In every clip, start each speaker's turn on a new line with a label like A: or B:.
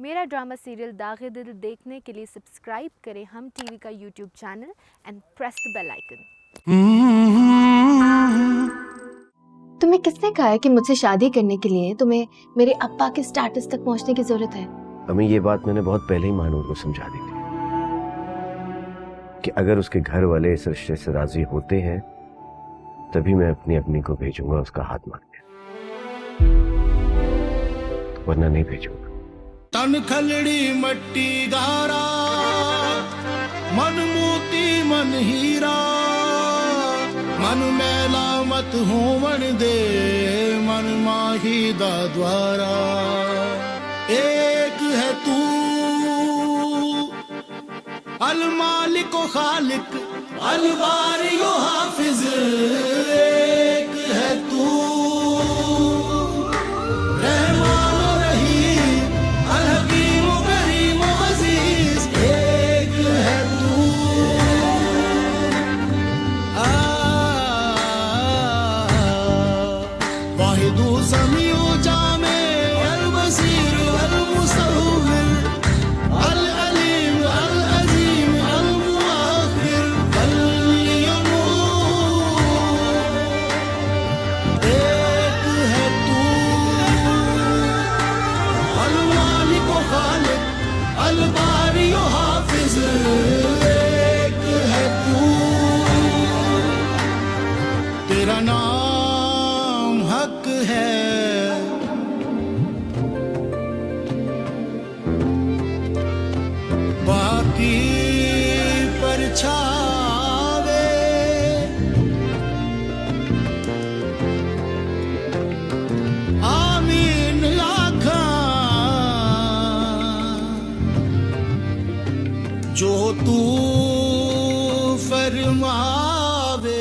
A: मेरा drama serial दागे दिल देखने के लिए सब्सक्राइब करें हम टीवी का YouTube channel and press the bell icon.
B: तुम्हें किसने कहा है कि मुझसे शादी करने के लिए तुम्हें मेरे अब्बा के स्टेटस तक पहुंचने की जरूरत है?
C: अम्मी ये बात मैंने बहुत पहले ही मानूर को समझा दी थी कि अगर उसके घर वाले इस रिश्ते से राजी होते हैं तभी मैं अपनी अम्मी को भेजूंगा उसका हाथ मांगने, वरना नहीं भेजूंगा।
D: तन खलड़ी मट्टी गारा, मन मोती मन हीरा, मन मैला मत होवन दे, मन माही दा द्वारा। एक है तू अल मालिक ओ खालिक, अल बारी ओ हाफिज। एक है तू रहमान ओ रहीम, अल हकीम ओ करीम ओ अजीज। एक है तू वाहिदु समीउ जामे, अल बसीर अल मुसव्विर, अल अलीम अल अजीम अल मुआखिर, अल यमूर। एक है तू अल मालिक ओ खालिक, अल बारी ओ हाफिज। एक है तू, तेरा नाम हक है, बाकी परछावे। आमीन आखा जो तू फरमावे।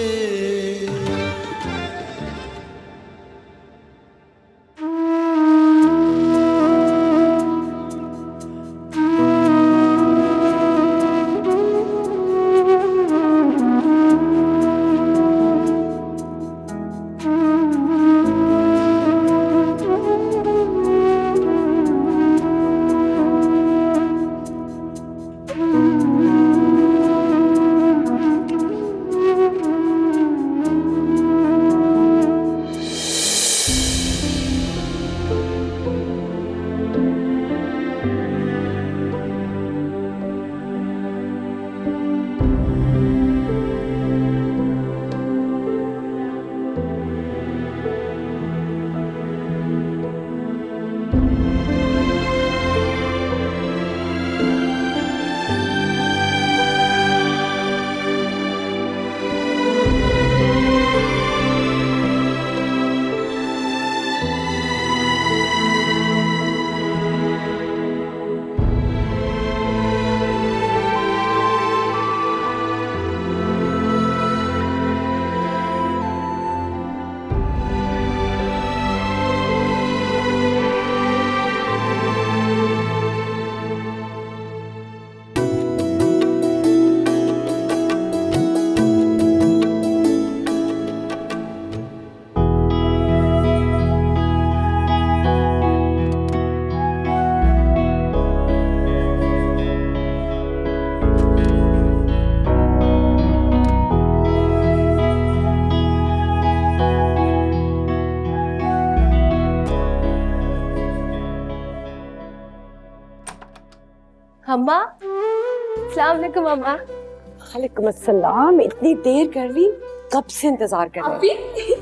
B: अम्मा, अस्सलाम वालेकुम अम्मा।
E: वालेकुम अस्सलाम। इतनी देर कर रही, कब से इंतजार कर रहे हैं।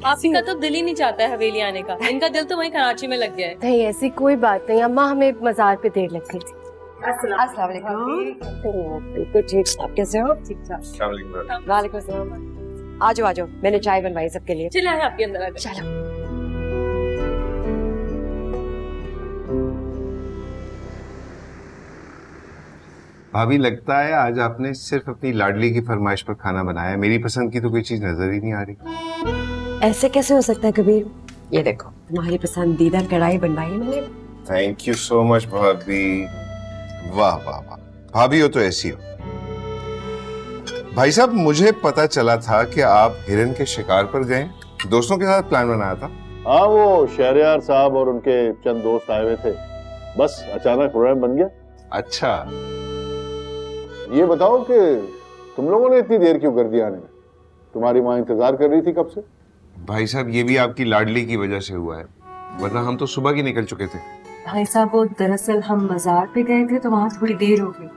F: आपसी का तो दिल ही नहीं चाहता है हवेली आने का, इनका दिल तो वहीं कराची में लग गया है।
B: नहीं ऐसी कोई बात नहीं अम्मा, हमें मजार पे देर लग गई थी।
E: अस्सलाम वालेकुम। बिल्कुल ठीक, आप कैसे हो? ठीक ठाक। वालेकुम अस्सलाम। आ जाओ मैंने चाय बनवाई सबके लिए।
F: चले आए आपके अंदर आ जाओ।
E: चलो।
G: भाभी लगता है आज आपने सिर्फ अपनी लाडली की फरमाइश पर खाना बनाया, मेरी पसंद की तो कोई चीज नजर ही नहीं आ रही।
E: ऐसे कैसे हो सकता है कबीर? ये देखो तुम्हारी पसंदीदा कढ़ाई बनवाई है मैंने।
G: थैंक यू सो मच भाभी। वाह वाह वाह, भाभी हो तो ऐसी हो। भाई साहब मुझे पता चला था कि आप हिरन के शिकार पर गए, दोस्तों के साथ प्लान बनाया था।
H: हाँ, वो शहरयार साहब और उनके चंद दोस्त आए हुए थे, बस अचानक प्रोग्राम बन गया।
G: अच्छा,
H: ये बताओ कि तुम लोगों ने इतनी देर क्यों कर दी आने में? तुम्हारी माँ इंतजार कर रही थी कब से?
G: भाई साहब ये भी आपकी लाडली की वजह से हुआ है, वरना हम तो सुबह की निकल चुके थे।
F: भाई साहब वो दरअसल हम बाजार पे गए थे तो वहाँ थोड़ी देर हो गई,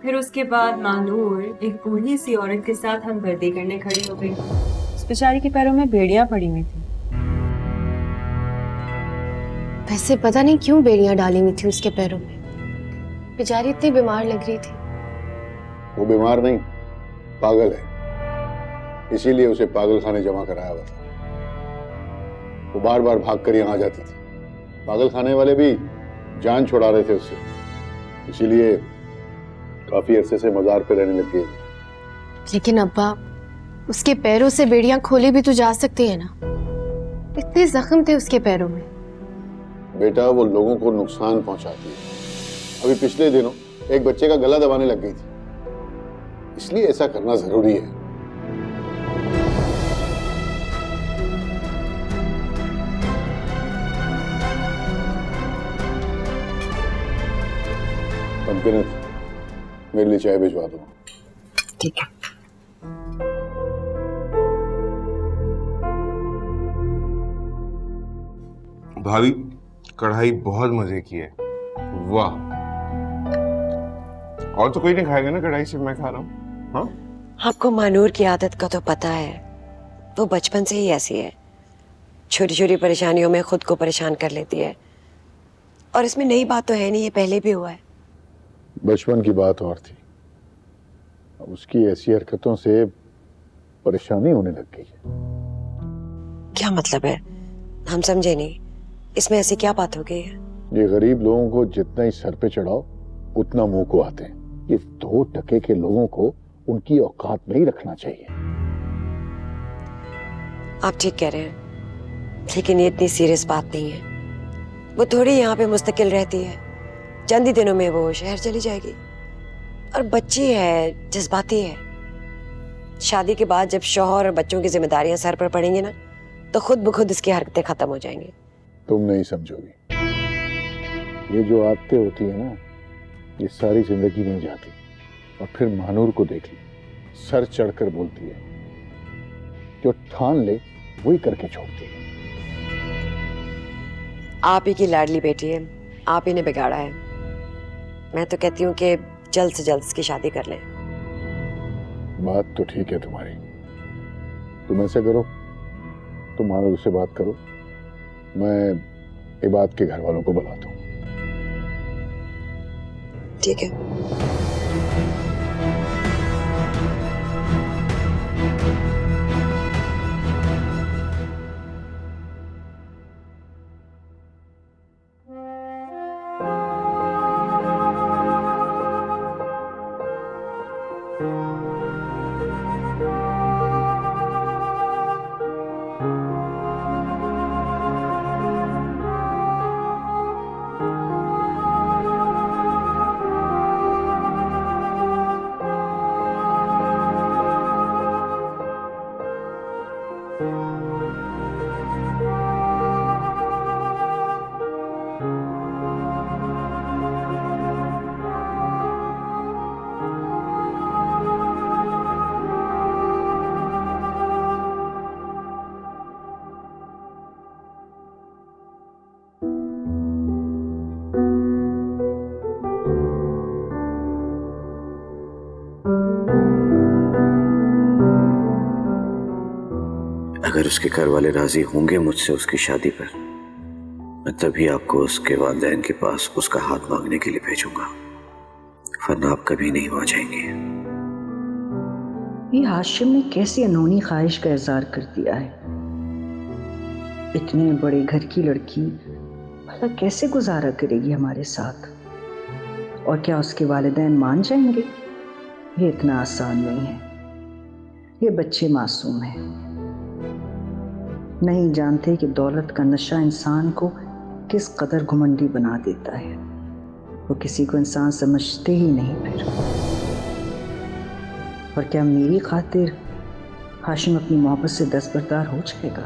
F: फिर उसके बाद मानूर एक बूढ़ी सी औरत के साथ हम गर्दी करने खड़ी हो गई। उस बेचारी के पैरों में बेड़ियां पड़ी हुई थी।
B: वैसे पता नहीं क्यों बेड़ियां डाली हुई थी उसके पैरों में, बेचारी इतनी बीमार लग रही थी।
H: वो बीमार नहीं, पागल है, इसीलिए उसे पागल खाने जमा कराया हुआ था। वो बार बार भाग कर यहाँ आ जाती थी, पागल खाने वाले भी जान छुड़ा रहे थे उससे, इसीलिए काफी अरसे से मजार पे रहने लग गई।
B: लेकिन अब्बा, उसके पैरों से बेड़ियां खोली भी तो जा सकती है ना, इतने जख्म थे उसके पैरों में।
H: बेटा, वो लोगों को नुकसान पहुंचाती है। अभी पिछले दिनों एक बच्चे का गला दबाने लग गई थी, इसलिए ऐसा करना जरूरी है। मेरे लिए चाय भिजवा दो।
E: ठीक है।
G: भाभी कढ़ाई बहुत मजे की है, वाह। और तो कोई नहीं खाएगा ना कढ़ाई, सिर्फ मैं खा रहा हूँ। हाँ,
E: आपको मानूर की आदत का तो पता है, वो बचपन से ही ऐसी है, छोटी छोटी परेशानियों में खुद को परेशान कर लेती है। और इसमें नई बात तो है नहीं, ये पहले भी हुआ है।
H: बचपन की बात और थी, अब उसकी ऐसी हरकतों से परेशानी होने लग गई है।
E: क्या मतलब है? हम समझे नहीं, इसमें ऐसी क्या बात हो गई है?
H: ये गरीब लोगों को जितना ही सर पे चढ़ाओ उतना मुंह को आते हैं। ये 2 टके के लोगों को उनकी औकात में ही रखना चाहिए।
E: आप ठीक कह रहे हैं, लेकिन ये इतनी सीरियस बात नहीं है। वो थोड़ी यहाँ पे मुस्तकिल रहती है, चंद ही दिनों में वो शहर चली जाएगी। और बच्ची है, जज्बाती है। शादी के बाद जब शौहर और बच्चों की जिम्मेदारियां सर पर पड़ेंगी ना, तो खुद ब खुद इसकी हरकतें खत्म हो जाएंगी।
H: तुम नहीं समझोगी, ये जो आदतें होती है ना, ये सारी जिंदगी नहीं जाती। और फिर मानूर को देख ली, सर चढ़कर बोलती है, जो ठान ले वही करके छोड़ती है।
E: आप ही की लाडली बेटी है, आप ही ने बिगाड़ा है। मैं तो कहती हूँ कि जल्द से जल्द इसकी शादी कर लें।
H: बातとठीक है तुम्हारी, तुम ऐसे करो, तुम मानूर से बात करो, मैं इबाद के घर वालों को बुलाता हूँ।
E: ठीक है।
C: अगर उसके घर वाले राजी होंगे मुझसे उसकी शादी पर, मैं तभी आपको उसके वालिदैन के पास उसका हाथ मांगने के लिए भेजूंगा, वरना आप कभी नहीं वहां जाएंगे।
I: ये हाशिम ने कैसी अनहोनी ख्वाहिश का इजहार कर दिया है। इतने बड़े घर की लड़की भला कैसे गुजारा करेगी हमारे साथ? और क्या उसके वालिदैन मान जाएंगे? ये इतना आसान नहीं है। ये बच्चे मासूम हैं, नहीं जानते कि दौलत का नशा इंसान को किस कदर घुमंडी बना देता है। वो किसी को इंसान समझते ही नहीं फिर। और क्या मेरी खातिर हाशिम अपनी मोहब्बत से दस्तबरदार हो जाएगा?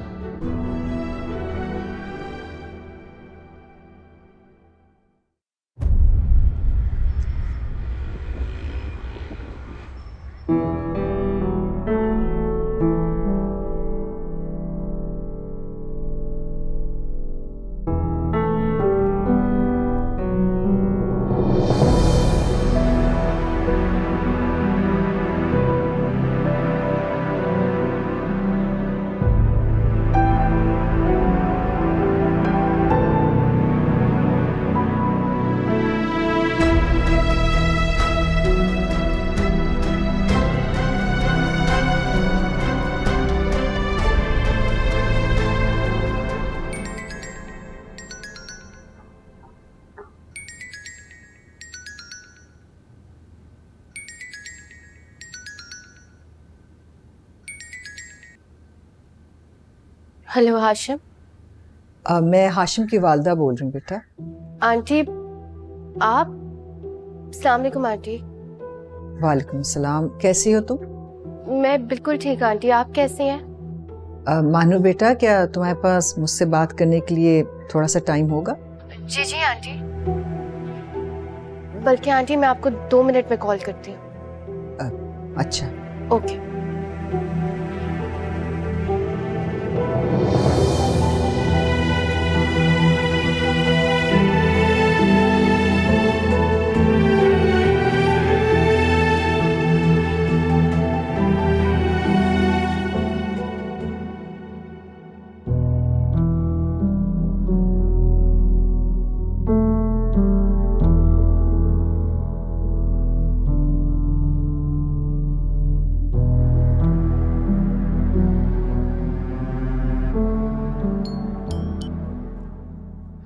B: हेलो हाशिम।
I: मैं हाशिम की वालदा बोल रही हूँ बेटा।
B: आंटी आप? अस्सलाम वालेकुम आंटी।
I: वालेकुम सलाम, कैसी हो तुम?
B: मैं बिल्कुल ठीक आंटी, आप कैसी हैं?
I: मानू बेटा, क्या तुम्हारे पास मुझसे बात करने के लिए थोड़ा सा टाइम होगा?
B: जी जी आंटी। बल्कि आंटी मैं आपको 2 मिनट में कॉल करती हूँ।
I: अच्छा।
B: ओके।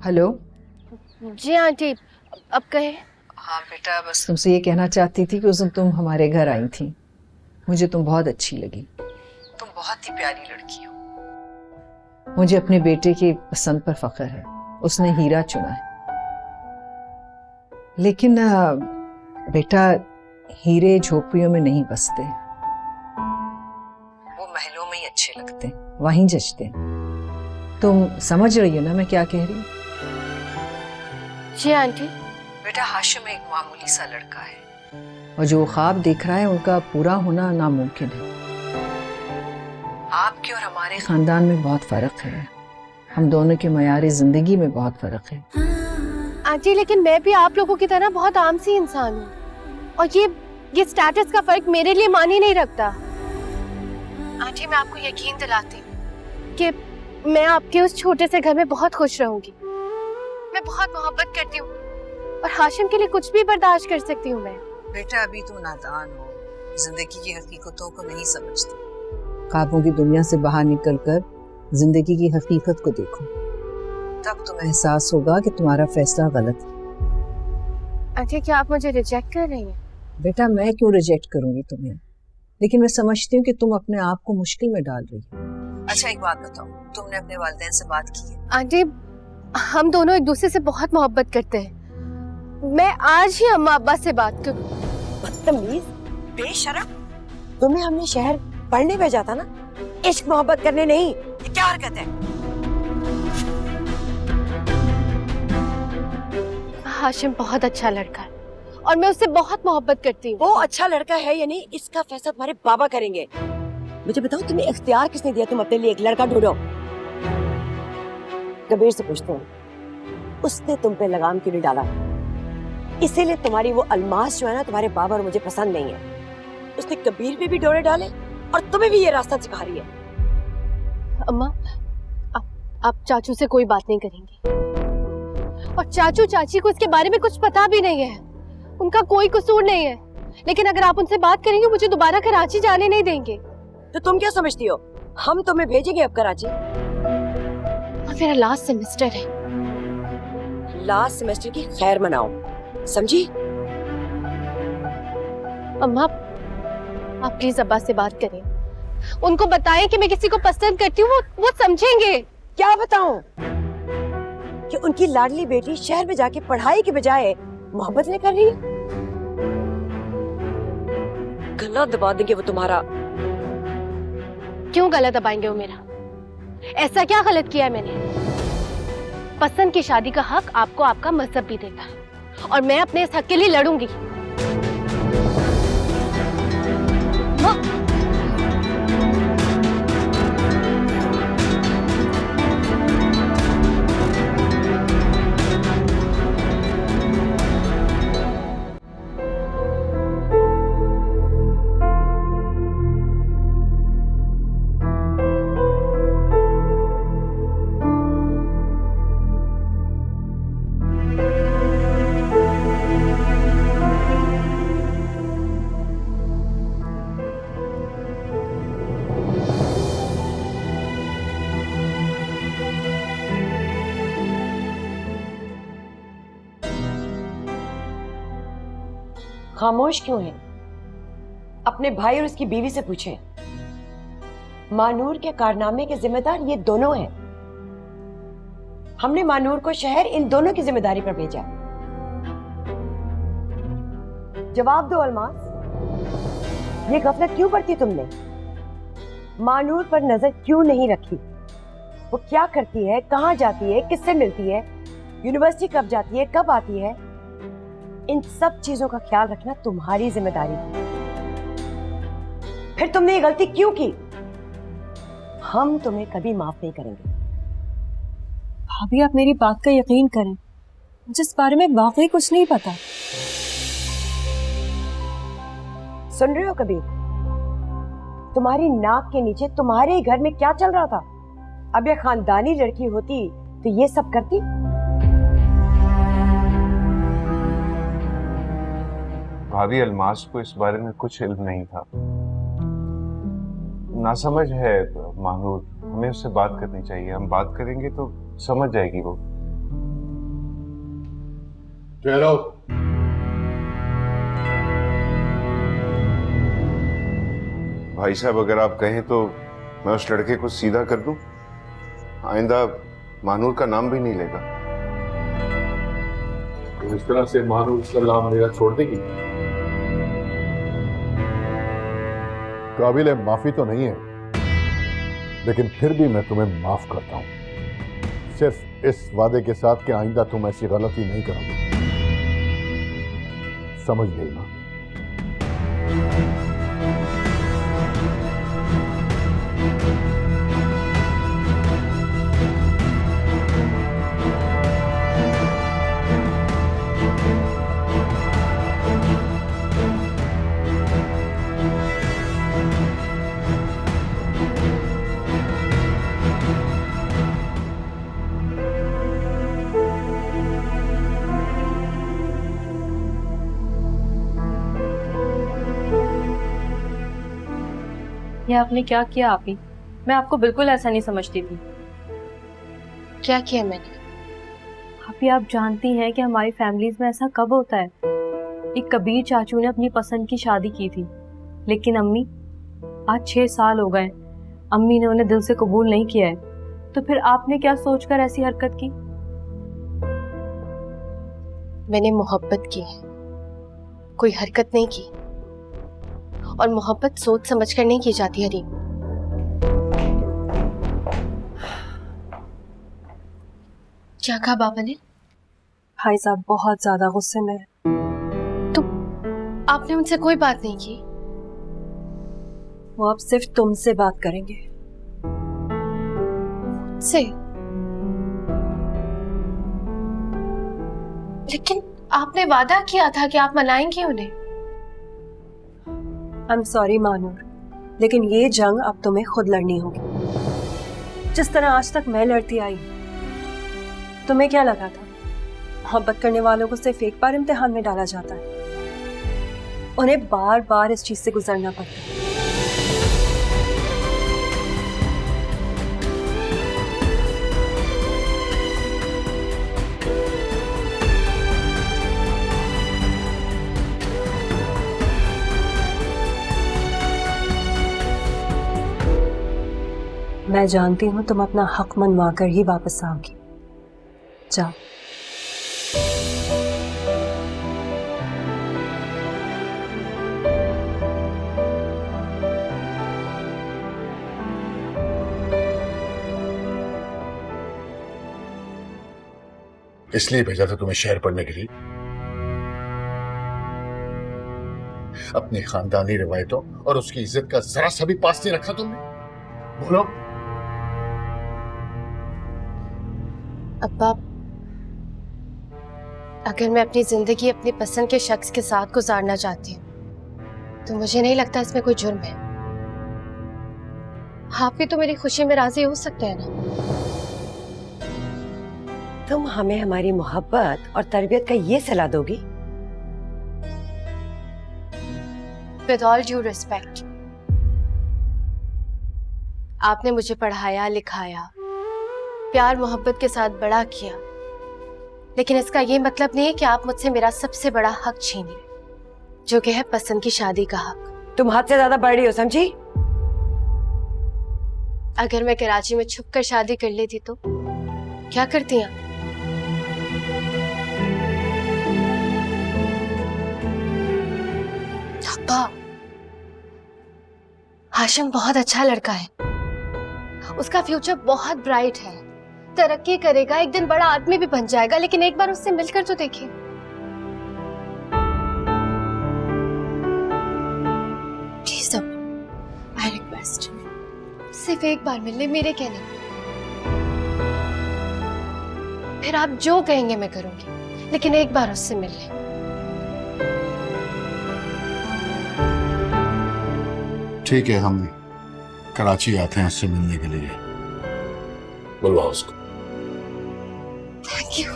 I: हेलो।
B: जी आंटी, अब कहें।
I: हाँ बेटा, बस तुमसे ये कहना चाहती थी कि उस दिन तुम हमारे घर आई थी, मुझे तुम बहुत अच्छी लगी। तुम बहुत ही प्यारी लड़की हो। मुझे अपने बेटे की पसंद पर फख्र है, उसने हीरा चुना है। लेकिन बेटा, हीरे झोपड़ियों में नहीं बसते, वो महलों में ही अच्छे लगते हैं, वहीं जचते हैं। तुम समझ रही हो ना मैं क्या कह रही हूँ?
B: जी आंटी।
I: बेटा, हाशिम एक मामूली सा लड़का है और जो ख्वाब देख रहा है उनका पूरा होना नामुमकिन है। आपके और हमारे खानदान में बहुत फर्क है, हम दोनों के मयार जिंदगी में बहुत फर्क है।
B: आंटी लेकिन मैं भी आप लोगों की तरह बहुत आम सी इंसान हूँ, और ये स्टेटस का फर्क मेरे लिए मानी नहीं रखता। आंटी मैं आपको यकीन दिलाती हूँ कि मैं आपके उस छोटे से घर में बहुत खुश रहूंगी। मैं बहुत मोहब्बत करती हूँ और हाशिम के लिए कुछ भी बर्दाश्त कर सकती हूँ मैं।
I: बेटा, अभी तुम नादान हो, जिंदगी की हकीकतों को नहीं समझती। ख्वाबों की दुनिया से बाहर निकलकर जिंदगी की हकीकत को देखो, तब तुम्हें एहसास होगा कि तुम्हारा फैसला गलत है।
B: आंटी क्या आप मुझे रिजेक्ट कर रही हैं?
I: बेटा, मैं क्यों रिजेक्ट करूंगी तुम्हें, लेकिन मैं समझती हूँ कि तुम अपने आप को मुश्किल में डाल रही हो। अच्छा एक बात बताओ, तुमने अपने वालिदैन से बात की है?
B: आंटी हम दोनों एक दूसरे से बहुत मोहब्बत करते हैं। मैं आज ही अम्मा अब्बा से बात करूं।
E: बदतमीज, बेशरम, तुम्हें हमने शहर पढ़ने भेजा था ना, इश्क मोहब्बत करने नहीं। ये क्या हरकत है?
B: हाशिम बहुत अच्छा लड़का है और मैं उससे बहुत मोहब्बत करती हूँ।
E: वो अच्छा लड़का है या नहीं, इसका फैसला तुम्हारे बाबा करेंगे। मुझे बताओ, तुम्हें इख्तियार किसने दिया तुम अपने लिए एक लड़का ढूंढो? कबीर से पूछते हैं, उसने तुम पे लगाम क्यों नहीं डाला? इसीलिए तुम्हारी वो अलमास जो है ना, तुम्हारे बाबा और मुझे पसंद नहीं है। उसने कबीर पे भी डोरे डाले और तुम्हें भी ये रास्ता सिखा रही है।
B: अम्मा आप चाचू से कोई बात नहीं करेंगी, और चाचू चाची को इसके बारे में कुछ पता भी नहीं है, उनका कोई कसूर नहीं है। लेकिन अगर आप उनसे बात करेंगे मुझे दोबारा कराची जाने नहीं देंगे।
E: तो तुम क्या समझती हो, हम तुम्हें भेजेंगे अब कराची?
B: मेरा लास्ट सेमेस्टर है।
E: लास्ट सेमेस्टर की खैर मनाओ, समझी?
B: अम्मा आप प्लीज अब्बा से बात करें, उनको बताएं कि मैं किसी को पसंद करती हूँ, वो समझेंगे।
E: क्या बताऊं कि उनकी लाडली बेटी शहर में जाके पढ़ाई के बजाय मोहब्बत नहीं कर रही है? गला दबा देंगे वो तुम्हारा।
B: क्यों गला दबाएंगे वो मेरा? ऐसा क्या गलत किया है मैंने? पसंद की शादी का हक आपको आपका मजहब भी देता है, और मैं अपने इस हक के लिए लड़ूंगी।
E: खामोश क्यों है? अपने भाई और उसकी बीवी से पूछें। मानूर के कारनामे के जिम्मेदार ये दोनों हैं। हमने मानूर को शहर इन दोनों की जिम्मेदारी पर भेजा। जवाब दो अलमास, ये गफलत क्यों बरती तुमने? मानूर पर नजर क्यों नहीं रखी? वो क्या करती है, कहाँ जाती है, किससे मिलती है, यूनिवर्सिटी कब जाती है, कब आती है, इन सब चीजों का ख्याल रखना तुम्हारी जिम्मेदारी थी। फिर तुमने ये गलती क्यों की? हम तुम्हें कभी माफ नहीं करेंगे।
F: भाभी आप मेरी बात का यकीन करें, जिस बारे में वाकई कुछ नहीं पता।
E: सुन रहे हो कबीर? तुम्हारी नाक के नीचे तुम्हारे ही घर में क्या चल रहा था? अब ये खानदानी लड़की होती तो ये सब करती?
G: भाभी अलमास को इस बारे में कुछ इल्म नहीं था। नासमझ है मानूर, हमें उससे बात करनी चाहिए। हम बात करेंगे तो समझ जाएगी वो।
H: ठहरो।
G: भाई साहब अगर आप कहें तो मैं उस लड़के को सीधा कर दूं, आइंदा मानूर का नाम भी नहीं लेगा।
H: तो इस तरह से मानूर उसका नाम मेरा छोड़ देगी? काबिल माफी तो नहीं है, लेकिन फिर भी मैं तुम्हें माफ करता हूं, सिर्फ इस वादे के साथ कि आइंदा तुम ऐसी गलती नहीं करोगे। समझ गई ना?
F: ये आपने क्या किया आपी? मैं आपको बिल्कुल ऐसा नहीं समझती थी।
B: क्या किया मैंने?
F: आपी आप जानती हैं कि हमारी फैमिलीज में ऐसा कब होता है। एक कबीर चाचू ने अपनी पसंद की शादी की थी, लेकिन अम्मी, आज 6 साल हो गए, अम्मी ने उन्हें दिल से कबूल नहीं किया है। तो फिर आपने क्या सोचकर ऐसी हरकत की?
B: मैंने मोहब्बत की है, कोई हरकत नहीं की। और मोहब्बत सोच समझ कर नहीं की जाती हरीम। क्या कहा बाबा ने?
F: भाई साहब बहुत ज्यादा गुस्से में है।
B: तो आपने उनसे कोई बात नहीं की?
F: वो अब सिर्फ तुमसे बात करेंगे।
B: से? लेकिन आपने वादा किया था कि आप मनाएंगे उन्हें।
F: आई एम सॉरी मानूर, लेकिन ये जंग अब तुम्हें खुद लड़नी होगी। जिस तरह आज तक मैं लड़ती आई, तुम्हें क्या लगा था मोहब्बत करने वालों को सिर्फ एक बार इम्तिहान में डाला जाता है? उन्हें बार बार इस चीज से गुजरना पड़ता है। मैं जानती हूँ तुम अपना हक मनवा कर ही वापस आओगी। जाओ।
H: इसलिए भेजा था तुम्हें शहर पढ़ने के लिए? अपनी खानदानी रिवायतों और उसकी इज्जत का जरा सा भी पास नहीं रखा तुमने? बोलो।
B: अब्बा, अगर मैं अपनी जिंदगी अपनी पसंद के शख्स के साथ गुजारना चाहती हूँ तो मुझे नहीं लगता इसमें कोई जुर्म है। आप भी तो मेरी खुशी में राजी हो सकते हैं ना?
E: तुम हमें हमारी मोहब्बत और तरबियत का ये सलाह दोगी?
B: विद ऑल ड्यू रिस्पेक्ट, आपने मुझे पढ़ाया लिखाया, प्यार मोहब्बत के साथ बड़ा किया, लेकिन इसका ये मतलब नहीं है कि आप मुझसे मेरा सबसे बड़ा हक छीन लें, जो कि है पसंद की शादी का हक।
E: तुम हद से ज्यादा बढ़ रही हो, समझी?
B: अगर मैं कराची में छुपकर शादी कर लेती तो क्या करती आप? अब्बा, हाशिम बहुत अच्छा लड़का है, उसका फ्यूचर बहुत ब्राइट है, तरक्की करेगा, एक दिन बड़ा आदमी भी बन जाएगा, लेकिन एक बार उससे मिलकर तो देखिए। प्लीज आई रिक्वेस्ट, सिर्फ एक बार मिलने, मेरे कहने पे। फिर आप जो कहेंगे मैं करूंगी, लेकिन एक बार उससे मिल लें।
H: ठीक है, हम कराची आते हैं उससे मिलने के लिए। बुलवाओ उसको।
B: Thank you.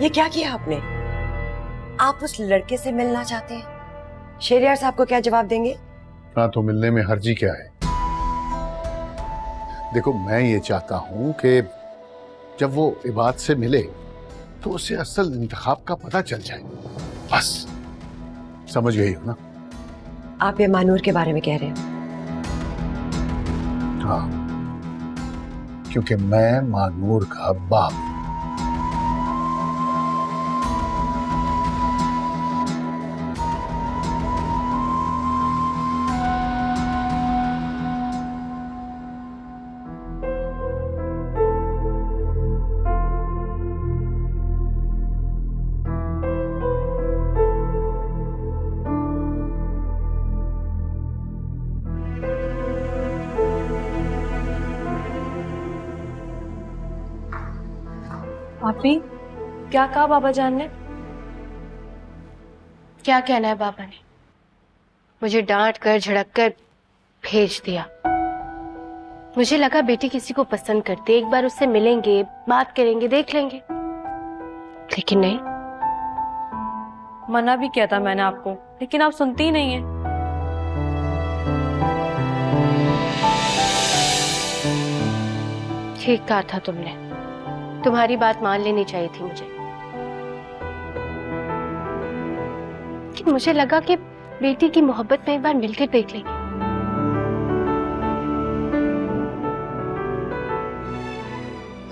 E: ये क्या किया आपने? आप उस लड़के से मिलना चाहते हैं? शेरियार साहब को क्या जवाब देंगे?
H: ना तो मिलने में हर्जी क्या है? देखो, मैं ये चाहता हूं कि जब वो इबाद से मिले तो उसे असल इंतखाब का पता चल जाए, बस। समझ गई हो ना?
E: आप ये मानूर के बारे में कह रहे हैं?
H: हाँ, क्योंकि मैं मानूर का बाप हूं।
F: आपी, क्या कहा बाबा जान ने?
B: क्या कहना है बाबा ने? मुझे डांट कर झड़क कर भेज दिया। मुझे लगा बेटी किसी को पसंद करते, एक बार उससे मिलेंगे, बात करेंगे, देख लेंगे, लेकिन नहीं।
F: मना भी किया था मैंने आपको, लेकिन आप सुनती ही नहीं है।
B: ठीक कहा था तुमने, तुम्हारी बात मान लेनी चाहिए थी मुझे, लेकिन मुझे लगा कि बेटी की मोहब्बत में एक बार मिलकर देख लेंगे।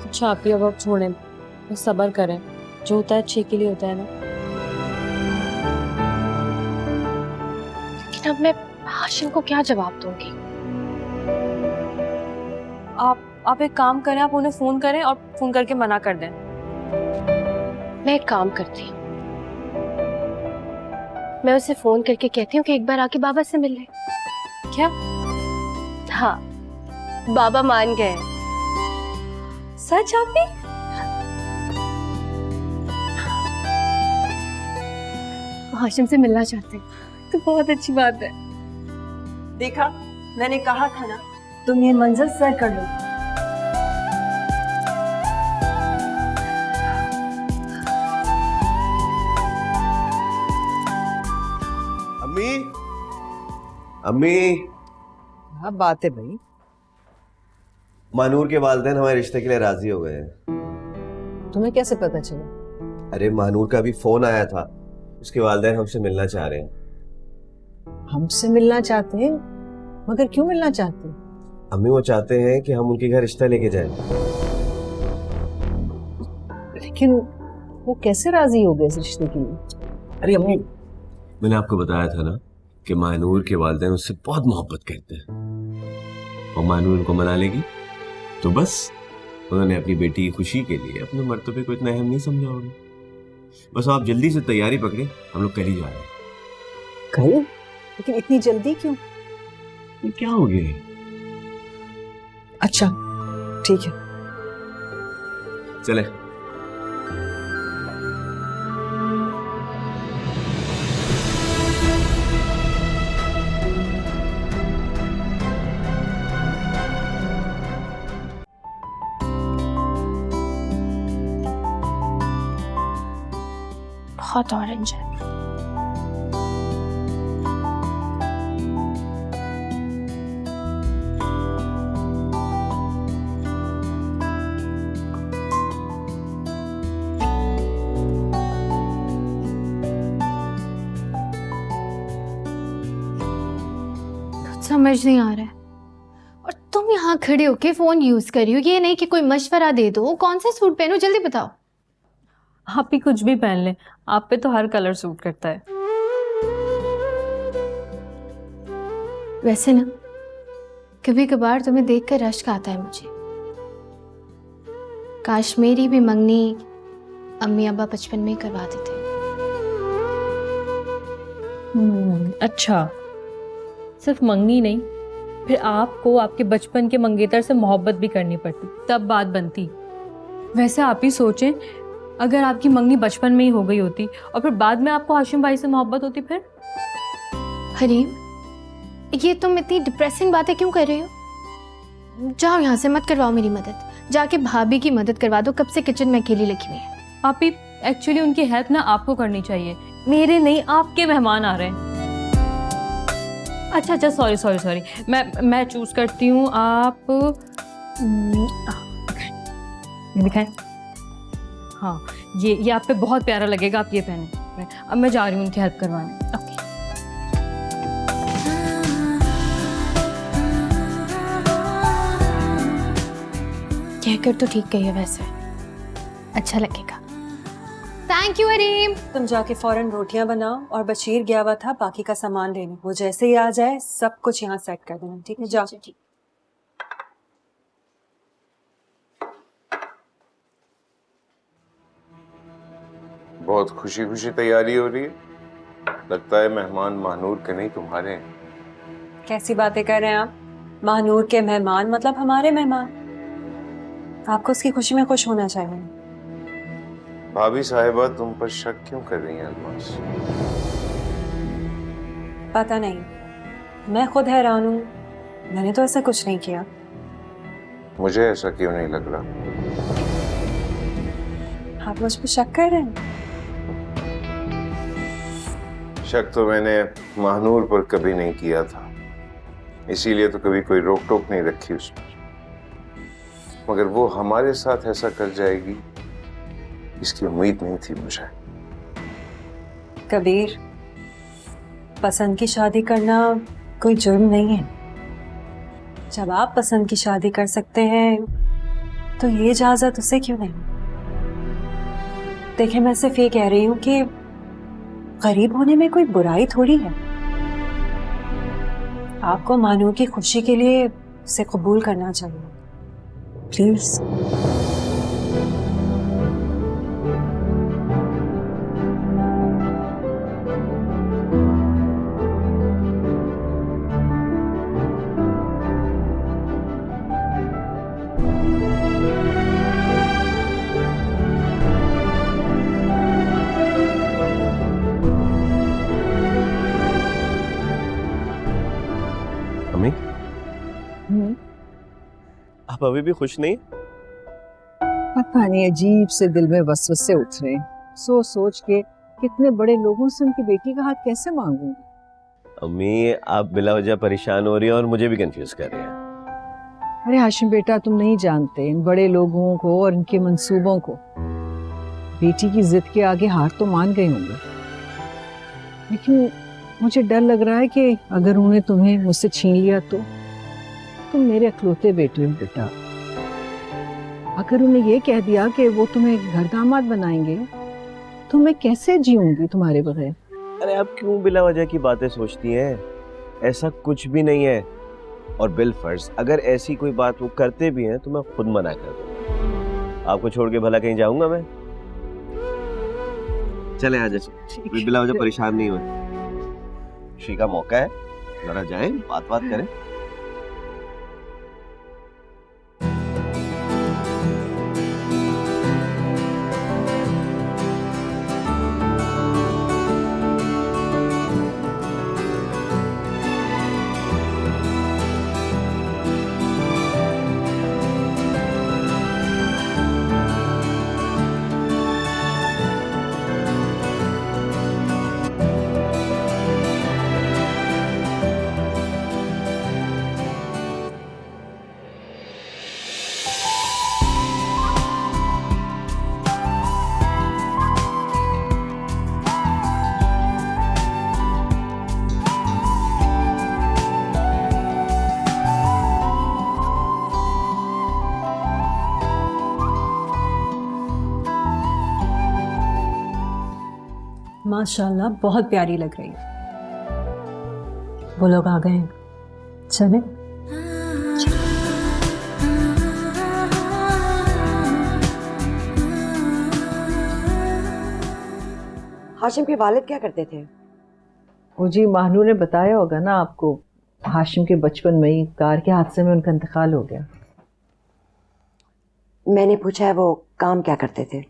F: अच्छा आपी, अब आप छोड़ें, बस सब्र करें, जो होता है अच्छे के लिए होता है ना।
B: लेकिन अब मैं हाशिम को क्या जवाब दूंगी?
F: आप एक काम करें, आप उन्हें फोन करें और फोन करके मना कर दें।
B: मैं एक काम करती हूँ, मैं उसे फोन करके कहती हूँ कि एक बार आके बाबा से मिल ले।
F: क्या?
B: हाँ, बाबा मान गए।
F: सच आपी?
B: हाशिम से मिलना चाहते हैं।
F: तो बहुत अच्छी बात है। देखा, मैंने कहा था ना, तुम ये मंजिल सर कर लो।
C: अम्मी, अम्मी।
J: क्या बात है भाई?
C: मानूर के वालिदैन हमारे रिश्ते के लिए राजी हो गए हैं।
J: तुम्हें कैसे पता चला?
C: अरे, मानूर का अभी फोन आया था, उसके वालिदैन हमसे मिलना चाह रहे हैं।
J: हमसे मिलना चाहते हैं? मगर क्यों मिलना चाहते हैं?
C: अम्मी, वो चाहते हैं कि हम उनके घर रिश्ता लेके जाएं।
J: लेकिन वो कैसे राजी हो गए इस रिश्ते के लिए?
C: अरे अम्मी, मैंने आपको बताया था ना कि मानूर के वालिदैन उससे बहुत मोहब्बत करते हैं, और मानूर उनको मना लेगी तो बस उन्होंने अपनी बेटी की खुशी के लिए अपने मर्तबे को इतना अहम नहीं समझा होगा। बस आप जल्दी से तैयारी पकड़े, हम लोग कल ही जा रहे हैं।
J: कल? लेकिन इतनी जल्दी क्यों?
C: ये क्या हो गया?
J: अच्छा ठीक है,
C: चले।
B: बहुत ऑरेंज है। समझ नहीं आ रहा है। और तुम यहाँ खड़े होके फोन यूज कर रही हो, ये नहीं कि कोई मशवरा दे दो कौन सा सूट पहनूं, जल्दी बताओ।
F: आप ही कुछ भी पहन लें, आप पे तो हर कलर सूट करता है।
B: वैसे ना कभी कभार तुम्हें देखकर रश्क आता है मुझे। काश मेरी भी मंगनी अम्मी अब्बा बचपन में ही करवा देते।
F: अच्छा, सिर्फ मंगनी नहीं, फिर आपको आपके बचपन के मंगेतर से मोहब्बत भी करनी पड़ती, तब बात बनती। वैसे आप ही सोचें, अगर आपकी मंगनी बचपन में ही हो गई होती और फिर बाद में आपको हाशिम भाई से मोहब्बत होती, फिर?
B: हरीम, ये तुम इतनी डिप्रेसिंग बातें क्यों कर रही हो? जाओ यहाँ से, मत करवाओ मेरी मदद। जाके भाभी की मदद करवा दो, कब से किचन में अकेली लगी हुई है।
F: आप ही एक्चुअली उनकी हेल्प ना आपको करनी चाहिए, मेरे नहीं, आपके मेहमान आ रहे हैं। अच्छा, सॉरी, मैं चूज करती हूँ। आप ये दिखाएं। हाँ, ये आप पे बहुत प्यारा लगेगा, आप ये पहने। अब मैं जा रही हूँ उनकी हेल्प करवाने। ओके।
B: कहकर तो ठीक कही है, वैसे अच्छा लगेगा। Thank you Hareem.
F: तुम जाके फौरन रोटियां बनाओ और बशीर गया हुआ था बाकी का सामान लेने, वो जैसे ही आ जाए सब कुछ यहाँ सेट कर देना, ठीक है? जाओ। ठीक।
G: बहुत खुशी खुशी तैयारी हो रही है, लगता है मेहमान महानूर के नहीं तुम्हारे हैं।
F: कैसी बातें कर रहे हैं आप? महानूर के मेहमान मतलब हमारे मेहमान। आपको उसकी खुशी में खुश होना चाहिए।
G: भाभी साहिबा तुम पर शक क्यों कर रही हैं अलमास?
F: पता नहीं, मैं खुद हैरान हूँ, मैंने तो ऐसा कुछ नहीं किया।
G: मुझे ऐसा क्यों नहीं लग रहा?
F: आप मुझ पर शक कर रहे हैं?
G: शक तो मैंने महानूर पर कभी नहीं किया था, इसीलिए तो कभी कोई रोक टोक नहीं रखी उस पर। मगर वो हमारे साथ ऐसा कर जाएगी, इसकी उम्मीद नहीं थी मुझे।
F: कबीर, पसंद की शादी करना कोई जुर्म नहीं है। जब आप पसंद की शादी कर सकते हैं तो ये इजाजत उसे क्यों नहीं? देखिए, मैं सिर्फ ये कह रही हूँ कि गरीब होने में कोई बुराई थोड़ी है। आपको महानूर की खुशी के लिए उसे कबूल करना चाहिए, प्लीज।
C: आप अभी भी खुश नहीं?
J: पता नहीं, अजीब से दिल में वसवसे उठ रहे हैं। सोच सोच के कितने बड़े लोगों से उनकी बेटी का हाथ कैसे मांगूंगी।
C: अम्मी, आप बिला वजह परेशान हो रही हैं और मुझे भी कंफ्यूज कर रही हैं।
J: अरे हाशिम बेटा, तुम नहीं जानते इन बड़े लोगों को और इनके मंसूबों को। बेटी की जिद के आगे हार तो मान गए होंगे, लेकिन मुझे डर लग रहा है कि अगर उन्हें तुम्हें मुझसे छीन लिया तो तुम मेरे अखलौते बेटे हो बेटा। अगर उन्हें ये कह दिया कि वो तुम्हें घर दामाद बनाएंगे तो मैं कैसे जीऊंगी तुम्हारे बगैर।
C: अरे आप क्यों बिला वजह की बातें सोचती हैं? ऐसा कुछ भी नहीं है। और बिल फर्ज अगर ऐसी कोई बात वो करते भी हैं तो मैं खुद मना कर दूंगा। आपको छोड़ के भला कहीं जाऊंगा मैं? चले आ जाए, बिला वजह परेशान नहीं हुए। खुशी का मौका है, जरा जाए बात करें।
F: माशाल्लाह बहुत प्यारी लग रही है। वो लोग आ गए हैं, चले।
E: हाशिम के वालिद क्या करते थे?
J: वो जी महानूर ने बताया होगा ना आपको, हाशिम के बचपन में ही कार के हादसे में उनका इंतकाल हो गया।
E: मैंने पूछा है वो काम क्या करते थे?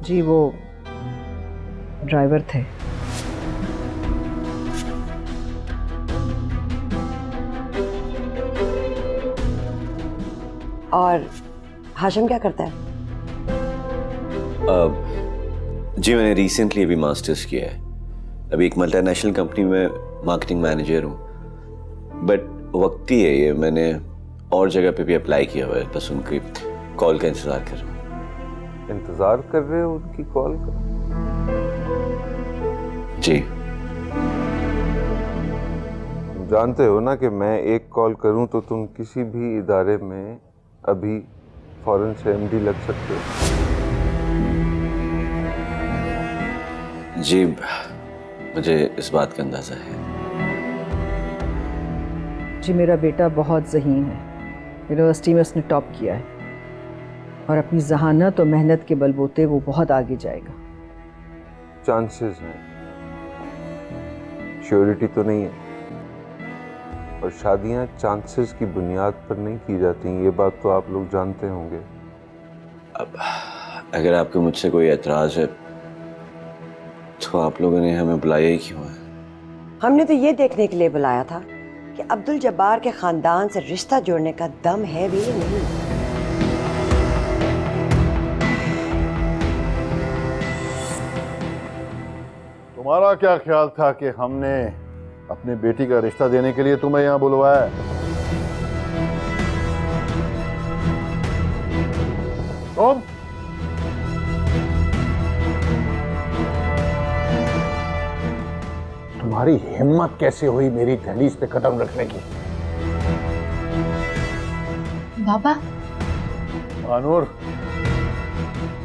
J: जी वो ड्राइवर थे।
E: और हाशिम क्या करता है?
C: जी मैंने रिसेंटली अभी मास्टर्स किया है, अभी एक मल्टीनेशनल कंपनी में मार्केटिंग मैनेजर हूँ। बट वक्त ही है ये, मैंने और जगह पे भी अप्लाई किया हुआ है, बस उनकी कॉल का इंतज़ार कर रहा हूँ।
G: इंतजार कर रहे हो उनकी कॉल का?
C: जी।
G: तुम जानते हो ना कि मैं एक कॉल करूं तो तुम किसी भी इदारे में अभी फौरन से एमडी लग सकते हो।
C: जी मुझे इस बात का अंदाजा है।
J: जी मेरा बेटा बहुत ज़हीन है, यूनिवर्सिटी में उसने टॉप किया है और अपनी जहानत और मेहनत के बलबूते वो बहुत आगे जाएगा।
G: चांसेस हैं, श्योरिटी तो नहीं है। और शादियां चांसेस की बुनियाद पर नहीं की जाती, ये बात तो आप लोग जानते होंगे।
C: अब अगर आपको मुझसे कोई एतराज़ है तो आप लोगों ने हमें बुलाया ही क्यों है?
E: हमने तो ये देखने के लिए बुलाया था कि अब्दुल जब्बार के खानदान से रिश्ता जोड़ने का दम है भी या नहीं।
H: तुम्हारा क्या ख्याल था कि हमने अपनी बेटी का रिश्ता देने के लिए तुम्हें यहाँ बुलवाया? तुम तुम्हारी हिम्मत कैसे हुई मेरी दहलीज पे कदम रखने की?
B: बाबा।
H: मानूर,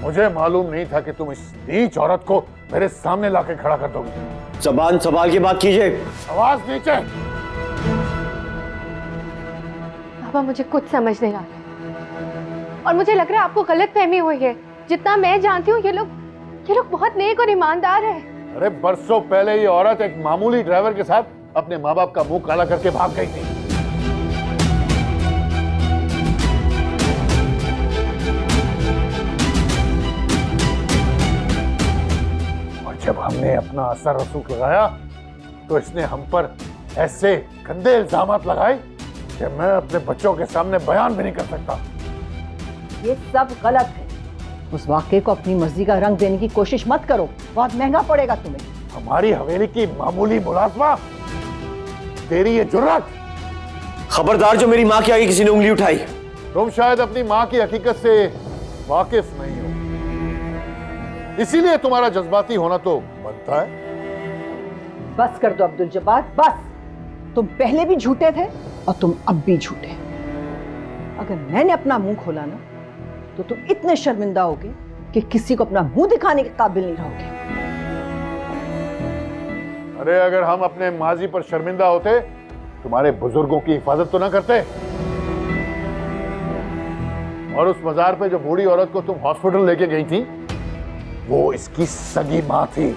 H: मुझे मालूम नहीं था कि तुम इस नीच औरत को मेरे सामने लाके खड़ा कर दोगे।
C: ज़बान संभाल के बात कीजिए।
H: आवाज नीचे।
B: बाबा मुझे कुछ समझ नहीं आ रहा और मुझे लग रहा है आपको गलत फहमी हुई है। जितना मैं जानती हूँ ये लोग बहुत नेक और ईमानदार है।
H: अरे बरसों पहले ये औरत एक मामूली ड्राइवर के साथ अपने माँ बाप का मुंह काला करके भाग गई थी। और जब हमने अपना असर रसूख लगाया तो इसने हम पर ऐसे गंदे इल्जामात लगाए कि मैं अपने बच्चों के सामने बयान भी नहीं कर सकता।
J: ये सब गलत है। उस वाक़े को अपनी मर्जी का रंग देने की कोशिश मत करो, बहुत महंगा पड़ेगा तुम्हें।
H: हमारी हवेली की मामूली मुलाजमा, तेरी ये जुर्रत!
C: खबरदार जो मेरी माँ के आगे किसी ने उंगली उठाई।
H: तुम शायद अपनी माँ की हकीकत से वाकिफ नहीं हो, इसीलिए तुम्हारा जज्बाती होना तो बनता है।
J: बस कर दो अब्दुल जब्बार, बस। तुम पहले भी झूठे थे और तुम अब भी झूठे। अगर मैंने अपना मुंह खोला ना तो तुम इतने शर्मिंदा होगे कि किसी को अपना मुंह दिखाने के काबिल नहीं रहोगे।
H: अरे अगर हम अपने माजी पर शर्मिंदा होते, तुम्हारे बुजुर्गों की हिफाजत तो ना करते। और उस मजार पे जो बूढ़ी औरत को तुम हॉस्पिटल लेके गई थी, वो इसकी सगी मां थी।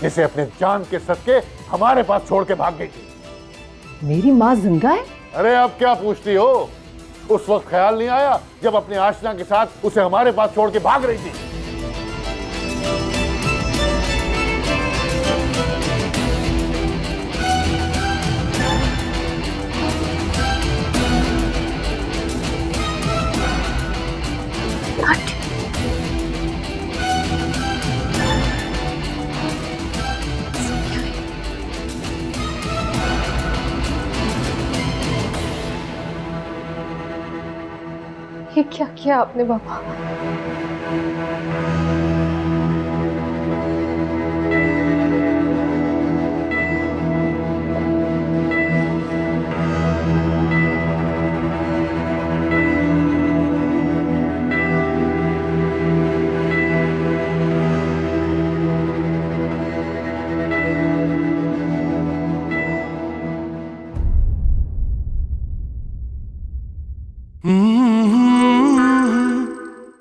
H: जिसे अपने जान के सदके हमारे पास छोड़ के भाग गई थी।
J: मेरी माँ जिंदा है?
H: अरे अब क्या पूछती हो? उस वक्त ख्याल नहीं आया जब अपने आशना के साथ उसे हमारे पास छोड़ के भाग रही थी।
B: ये क्या किया आपने बाबा?